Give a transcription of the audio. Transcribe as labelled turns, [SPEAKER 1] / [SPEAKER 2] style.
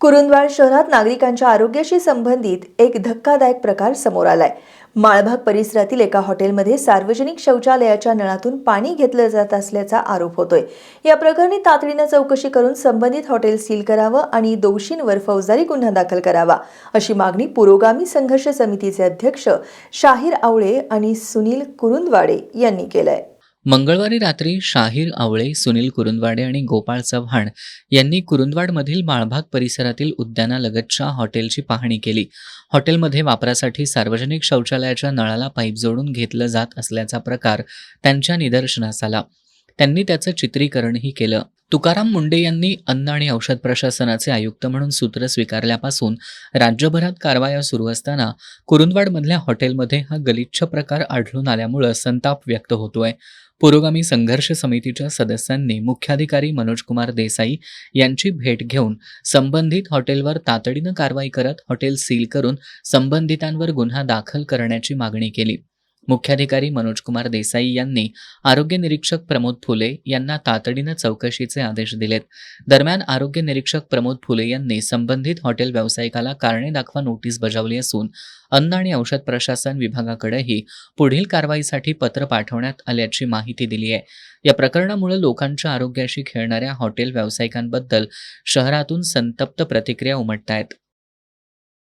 [SPEAKER 1] कुरुंदवाड शहरात नागरिकांच्या आरोग्याशी संबंधित एक धक्कादायक प्रकार समोर आलाय। माळभाग परिसरातील एका हॉटेलमध्ये सार्वजनिक शौचालयाच्या नळातून पाणी घेतलं जात असल्याचा आरोप होतोय। या प्रकरणी तातडीने चौकशी करून संबंधित हॉटेल सील करावं आणि दोषींवर फौजदारी गुन्हा दाखल करावा, अशी मागणी पुरोगामी संघर्ष समितीचे अध्यक्ष शाहीर आवळे आणि सुनील कुरुंदवाडे यांनी केलंय।
[SPEAKER 2] मंगळवारी रात्री शाहीर आवळे, सुनील कुरुंदवाडे आणि गोपाळ चव्हाण यांनी कुरुंदवाडमधील माळभाग परिसरातील उद्यानालगतच्या हॉटेलची पाहणी केली। हॉटेलमध्ये वापरासाठी सार्वजनिक शौचालयाच्या नळाला पाईप जोडून घेतलं जात असल्याचा प्रकार त्यांच्या निदर्शनास आला। त्यांनी त्याचं चित्रीकरणही केलं। तुकाराम मुंडे यांनी अन्न आणि औषध प्रशासनाचे आयुक्त म्हणून सूत्र स्वीकारल्यापासून राज्यभरात कारवाया सुरू असताना कुरुंदवाडमधल्या हॉटेलमध्ये हा गलिच्छ प्रकार आढळून आल्यामुळे संताप व्यक्त होतोय। पुरोगामी संघर्ष समितीच्या सदस्यांनी मुख्याधिकारी मनोज कुमार देसाई यांची भेट घेऊन संबंधित हॉटेलवर तातडीनं कारवाई करत हॉटेल सील करून संबंधितांवर गुन्हा दाखल करण्याची मागणी केली। मुख्याधिकारी मनोज कुमार देसाई यांनी आरोग्य निरीक्षक प्रमोद फुले यांना तातडीनं चौकशीचे आदेश दिलेत। दरम्यान आरोग्य निरीक्षक प्रमोद फुले यांनी संबंधित हॉटेल व्यावसायिकाला कारणे दाखवा नोटीस बजावली असून अन्न आणि औषध प्रशासन विभागाकडेही पुढील कारवाईसाठी पत्र पाठवण्यात आल्याची माहिती दिली आहे। या प्रकरणामुळे लोकांच्या आरोग्याशी खेळणाऱ्या हॉटेल व्यावसायिकांबद्दल शहरातून संतप्त प्रतिक्रिया उमटतायत।